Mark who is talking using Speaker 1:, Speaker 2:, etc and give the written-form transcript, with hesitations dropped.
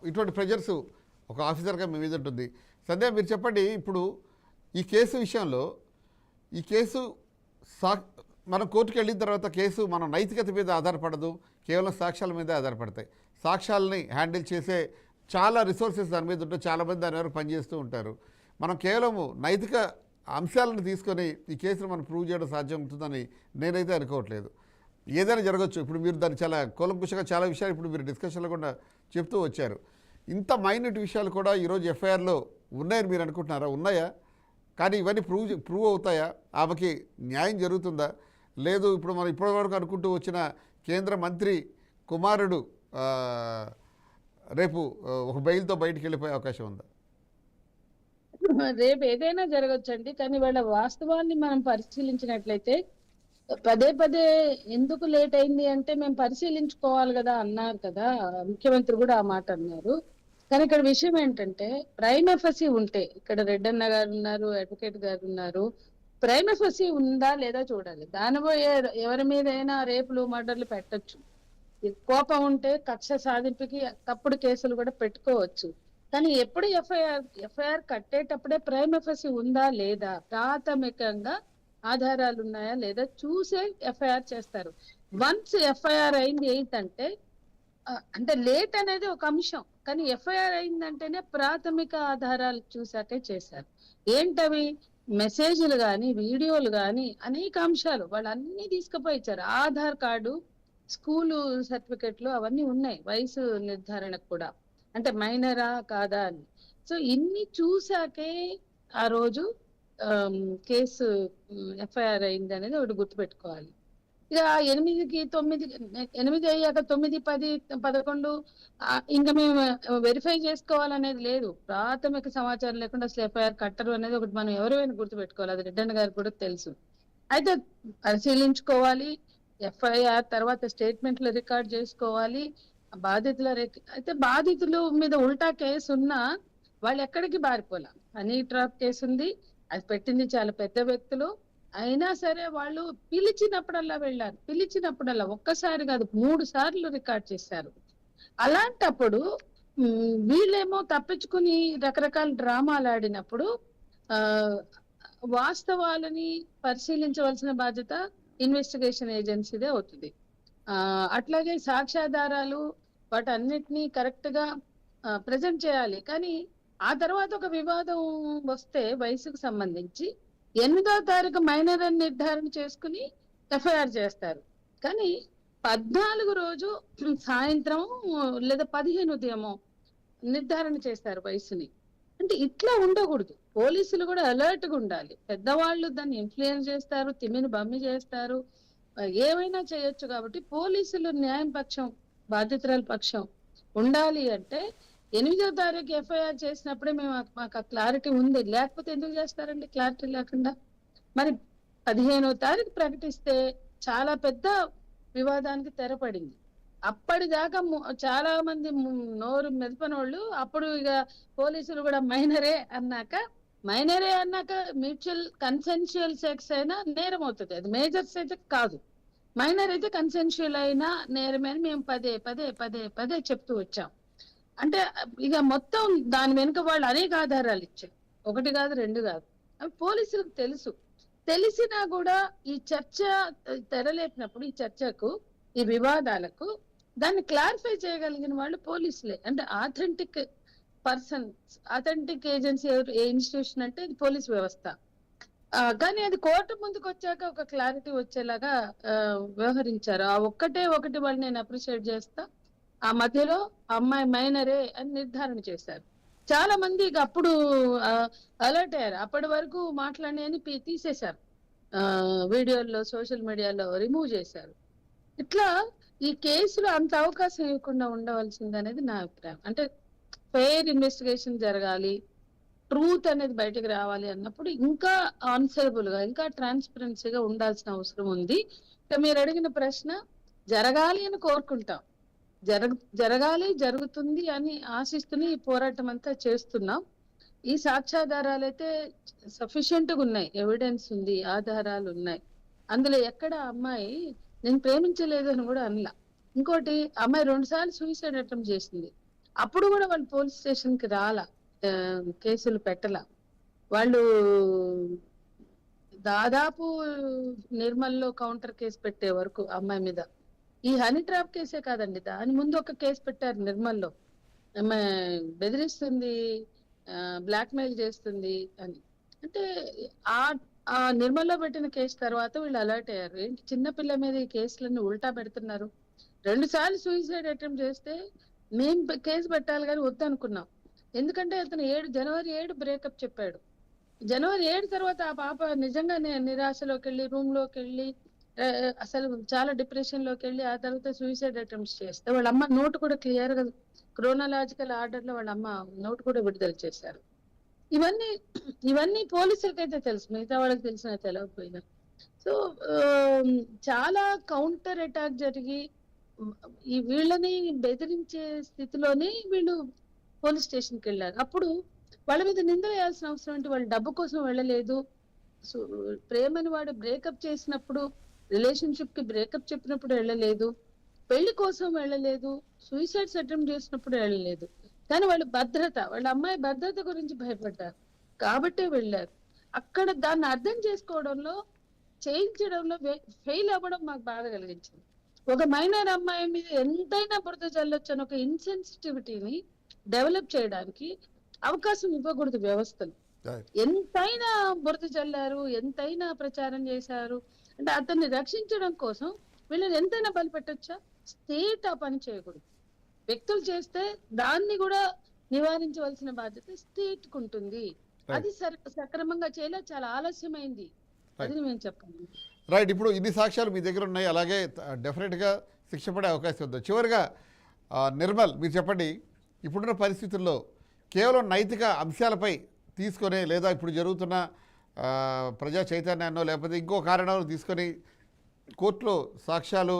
Speaker 1: ఇటువంటి ప్రెజర్స్ ఒక ఆఫీసర్గా మీ మీద ఉంటుంది. సంధ్య మీరు చెప్పండి, ఇప్పుడు ఈ కేసు విషయంలో ఈ కేసు మనం కోర్టుకు వెళ్ళిన తర్వాత కేసు మన నైతికత మీద ఆధారపడదు, కేవలం సాక్ష్యాల మీదే ఆధారపడతాయి. సాక్ష్యాలని హ్యాండిల్ చేసే చాలా రిసోర్సెస్ దాని మీద ఉంటే చాలామంది దాని వరకు పనిచేస్తూ ఉంటారు. మనం కేవలము నైతిక అంశాలను తీసుకొని ఈ కేసును మనం ప్రూవ్ చేయడం సాధ్యం ఉంటుందని నేనైతే అనుకోవట్లేదు. ఏదైనా జరగచ్చు. ఇప్పుడు మీరు దాన్ని చాలా కూలంకుషంగా చాలా విషయాలు ఇప్పుడు మీరు డిస్కషన్లో కూడా చెప్తూ వచ్చారు. ఇంత మైన్యూట్ విషయాలు కూడా ఈరోజు ఎఫ్ఐఆర్లో ఉన్నాయని మీరు అనుకుంటున్నారా? ఉన్నాయా? కానీ ఇవన్నీ ప్రూవ్ అవుతాయా? ఆమెకి న్యాయం జరుగుతుందా? లేదు ఇప్పుడు మనం ఇప్పటివరకు అనుకుంటూ వచ్చిన కేంద్ర మంత్రి కుమారుడు రేపు ఒక బెయిల్తో బయటికి వెళ్ళిపోయే అవకాశం ఉందా?
Speaker 2: రేపు ఏదైనా జరగచ్చండి. కానీ వాళ్ళ వాస్తవాన్ని మనం పరిశీలించినట్లయితే పదే పదే ఎందుకు లేట్ అయింది అంటే మేము పరిశీలించుకోవాలి కదా అన్నారు కదా, ముఖ్యమంత్రి కూడా ఆ మాట అన్నారు. కానీ ఇక్కడ విషయం ఏంటంటే ప్రైమ్ ఎఫ్ఎస్సి ఉంటే, ఇక్కడ రెడ్డన్న గారు ఉన్నారు, అడ్వకేట్ గారు ఉన్నారు, ప్రైమ్ ఎఫ్ఎస్సి ఉందా లేదా చూడాలి. దానిపోయే ఎవరి మీదైనా రేపులు మర్డర్లు పెట్టచ్చు. కోపం ఉంటే కక్ష సాధింపుకి తప్పుడు కేసులు కూడా పెట్టుకోవచ్చు. కానీ ఎప్పుడు ఎఫ్ఐఆర్ కట్టేటప్పుడే ప్రైమ్ ఎఫ్ఎస్సి ఉందా లేదా, ప్రాథమికంగా ఆధారాలు ఉన్నాయా లేదా చూసే ఎఫ్ఐఆర్ చేస్తారు. వన్స్ ఎఫ్ఐఆర్ అయింది 8 అంటే లేట్ అనేది ఒక అంశం, కానీ ఎఫ్ఐఆర్ అయిందంటేనే ప్రాథమిక ఆధారాలు చూసాకే చేశారు. ఏంటవి? మెసేజ్లు కానీ వీడియోలు కానీ అనేక అంశాలు వాళ్ళు అన్ని తీసుకుపోయి ఇచ్చారు. ఆధార్ కార్డు, స్కూలు సర్టిఫికెట్లు అవన్నీ ఉన్నాయి, వయసు నిర్ధారణకు కూడా, అంటే మైనరా కాదా అని. సో ఇన్ని చూసాకే ఆ రోజు కేసు ఎఫ్ఐఆర్ అయింది అనేది ఒకటి గుర్తుపెట్టుకోవాలి. ఇక 8కి 9, 8 అయ్యాక 9, 10, 11 ఇంకా మేము వెరిఫై చేసుకోవాలనేది లేదు. ప్రాథమిక సమాచారం లేకుండా అసలు ఎఫ్ఐఆర్ కట్టరు అనేది ఒకటి మనం ఎవరైనా గుర్తుపెట్టుకోవాలి. అది రెడ్డన్న గారికి కూడా తెలుసు. అయితే పరిశీలించుకోవాలి, ఎఫ్ఐఆర్ తర్వాత స్టేట్మెంట్లు రికార్డ్ చేసుకోవాలి. అయితే బాధితుల మీద ఉల్టా కేసు ఉన్నా వాళ్ళు ఎక్కడికి బారిపోలా. హనీ ట్రాప్ కేసు ఉంది, అది పెట్టింది చాలా పెద్ద వ్యక్తులు, అయినా సరే వాళ్ళు పిలిచినప్పుడల్లా వెళ్ళారు. పిలిచినప్పుడల్లా ఒక్కసారి కాదు 3 సార్లు రికార్డ్ చేశారు. అలాంటప్పుడు వీళ్ళేమో తప్పించుకుని రకరకాల డ్రామాలు ఆడినప్పుడు వాస్తవాలని పరిశీలించవలసిన బాధ్యత ఇన్వెస్టిగేషన్ ఏజెన్సీదే అవుతుంది. అట్లాగే సాక్ష్యాధారాలు వాటన్నిటినీ కరెక్ట్ గా ప్రజెంట్ చేయాలి. కానీ ఆ తర్వాత ఒక వివాదం వస్తే వయసుకు సంబంధించి 8వ తారీఖు మైనర్ అని నిర్ధారణ చేసుకుని ఎఫ్ఐఆర్ చేస్తారు. కానీ 14 రోజు సాయంత్రం లేదా 15 ఉదయమో నిర్ధారణ చేస్తారు వయసుని. అంటే ఇట్లా ఉండకూడదు. పోలీసులు కూడా అలర్ట్ గా ఉండాలి. పెద్దవాళ్ళు దాన్ని ఇన్ఫ్లుయెన్స్ చేస్తారు, తిమ్మిని బమ్మి చేస్తారు, ఏమైనా చేయొచ్చు. కాబట్టి పోలీసులు న్యాయం పక్షం, బాధితురాల పక్షం ఉండాలి. అంటే 8వ తారీఖు ఎఫ్ఐఆర్ చేసినప్పుడే మాకు క్లారిటీ ఉంది. లేకపోతే ఎందుకు చేస్తారండి క్లారిటీ లేకుండా? మరి 15వ తారీఖు ప్రకటిస్తే చాలా పెద్ద వివాదానికి తెరపడింది. అప్పటిదాకా చాలా మంది నోరు మెదపనోళ్ళు అప్పుడు ఇక పోలీసులు కూడా మైనరే అన్నాక మ్యూచువల్ కన్సెన్షువల్ సెక్స్ అయినా నేరం అవుతుంది. అది మేజర్స్ అయితే కాదు, మైనర్ అయితే కన్సెన్షువల్ అయినా నేరమే అని మేము పదే పదే పదే పదే చెప్తూ వచ్చాం. అంటే ఇక మొత్తం దాని వెనుక వాళ్ళు అనేక ఆధారాలు ఇచ్చారు, 1 కాదు 2 కాదు. అవి పోలీసులకు తెలుసు. తెలిసినా కూడా ఈ చర్చ తెరలేపినప్పుడు ఈ చర్చకు, ఈ వివాదాలకు దాన్ని క్లారిఫై చేయగలిగిన వాళ్ళు పోలీసులే. అంటే ఆథెంటిక్ ఏజెన్సీ ఏ ఇన్స్టిట్యూషన్ అంటే ఇది పోలీస్ వ్యవస్థ. కానీ అది కోర్టు ముందుకు వచ్చాక ఒక క్లారిటీ వచ్చేలాగా వ్యవహరించారు. ఆ ఒకటి వాళ్ళు నేను అప్రిషియేట్ చేస్తా. ఆ మధ్యలో అమ్మాయి మైనరే అని నిర్ధారణ చేశారు. చాలా మంది అప్పుడు అలర్ట్ అయ్యారు. అప్పటి వరకు మాట్లాడని తీసేశారు, వీడియోల్లో సోషల్ మీడియాలో రిమూవ్ చేశారు. ఇట్లా ఈ కేసులో అంత అవకాశం ఇవ్వకుండా ఉండవలసింది అనేది నా అభిప్రాయం. అంటే ఫెయిర్ ఇన్వెస్టిగేషన్ జరగాలి, ట్రూత్ అనేది బయటకు రావాలి అన్నప్పుడు ఇంకా ఆన్సరబుల్ గా, ఇంకా ట్రాన్స్పరెన్సీగా ఉండాల్సిన అవసరం ఉంది. మీరు అడిగిన ప్రశ్న జరగాలి అని కోరుకుంటాం, జరగాలి, జరుగుతుంది అని ఆశిస్తూనే ఈ పోరాటం అంతా చేస్తున్నాం. ఈ సాక్ష్యాధారాలు అయితే సఫిషియెంట్ గా ఉన్నాయి, ఎవిడెన్స్ ఉంది, ఆధారాలు ఉన్నాయి. అందులో ఎక్కడ అమ్మాయి నేను ప్రేమించలేదు అని కూడా అనలా. ఇంకోటి, అమ్మాయి 2 సార్లు సూసైడ్ అటెంప్ట్ చేసింది. అప్పుడు కూడా వాళ్ళు పోలీస్ స్టేషన్ కి రాలా, ఆ, కేసులు పెట్టలా. వాళ్ళు దాదాపు నిర్మల్లో కౌంటర్ కేసు పెట్టే వరకు అమ్మాయి మీద. ఈ హనీ ట్రాప్ కేసే కాదండి, దాని ముందు ఒక కేసు పెట్టారు నిర్మల్లో. ఆమె బెదిరిస్తుంది, బ్లాక్ మెయిల్ చేస్తుంది అని. అంటే ఆ ఆ నిర్మల్లో పెట్టిన కేసు తర్వాత వీళ్ళు అలర్ట్ అయ్యారు, ఏంటి చిన్న పిల్ల మీద ఈ కేసులన్నీ ఉల్టా పెడుతున్నారు. 2 సార్లు సూసైడ్ అటెంప్ట్ చేస్తే మేం కేసు పెట్టాలి కానీ వద్దనుకున్నాం. ఎందుకంటే అతను జనవరి 7 బ్రేకప్ చెప్పాడు. జనవరి 7 తర్వాత ఆ పాప నిజంగానే నిరాశలోకి వెళ్ళి, రూమ్ లోకి వెళ్ళి, ఆ, అసలు చాలా డిప్రెషన్ లోకి వెళ్ళి, ఆ తర్వాత సూసైడ్ అటెంప్ట్స్ చేస్తే వాళ్ళ అమ్మ నోటు కూడా క్లియర్ గా క్రోనాలజికల్ ఆర్డర్ లో వాళ్ళ అమ్మ నోటు కూడా విడుదల చేశారు. ఇవన్నీ ఇవన్నీ పోలీసులకైతే తెలుసు, మిగతా వాళ్ళకి తెలిసిన తెలియకపోయినా. సో చాలా కౌంటర్ అటాక్ జరిగి ఈ వీళ్ళని బెదిరించే స్థితిలోనే వీళ్ళు పోలీస్ స్టేషన్ కి వెళ్ళారు. అప్పుడు వాళ్ళ మీద నింద వేయాల్సిన అవసరం ఏంటి? వాళ్ళు డబ్బు కోసం వెళ్ళలేదు. సో ప్రేమని వాడు బ్రేకప్ చేసినప్పుడు, రిలేషన్షిప్ కి బ్రేకప్ చెప్పినప్పుడు వెళ్ళలేదు, పెళ్లి కోసం వెళ్ళలేదు, సూసైడ్స్ అటెంప్ట్ చేసినప్పుడు వెళ్ళలేదు. కానీ వాళ్ళ అమ్మాయి భద్రత గురించి భయపడ్డారు కాబట్టే వెళ్ళారు. అక్కడ దాన్ని అర్థం చేసుకోవడంలో, చేయించడంలో ఫెయిల్ అవ్వడం మాకు బాధ కలిగించింది. ఒక మైనర్ అమ్మాయి మీద ఎంతైనా బురద చల్లొచ్చు అని ఒక ఇన్సెన్సిటివిటీని డెవలప్ చేయడానికి అవకాశం ఇవ్వకూడదు వ్యవస్థలు. ఎంతైనా బురద చల్లారు, ఎంతైనా ప్రచారం చేశారు అంటే అతన్ని రక్షించడం కోసం వీళ్ళని ఎంతైనా బలిపెట్టొచ్చా? స్టేట్ ఆ పని చేయకూడదు. వ్యక్తులు చేస్తే దాన్ని కూడా నివారించవలసిన బాధ్యత స్టేట్ కు ఉంటుంది. అది సక్రమంగా చేయలే, చాలా ఆలస్యమైంది, అది మేము చెప్పండి.
Speaker 1: రైట్. ఇప్పుడు ఇన్ని సాక్ష్యాలు మీ దగ్గర ఉన్నాయి, అలాగే డెఫినెట్గా శిక్ష పడే అవకాశం ఉంది. చివరిగా నిర్మల్, మీరు చెప్పండి, ఇప్పుడున్న పరిస్థితుల్లో కేవలం నైతిక అంశాలపై తీసుకొని, లేదా ఇప్పుడు జరుగుతున్న ప్రజా చైతన్యాన్నో లేకపోతే ఇంకో కారణాలు తీసుకొని కోర్టులో సాక్ష్యాలు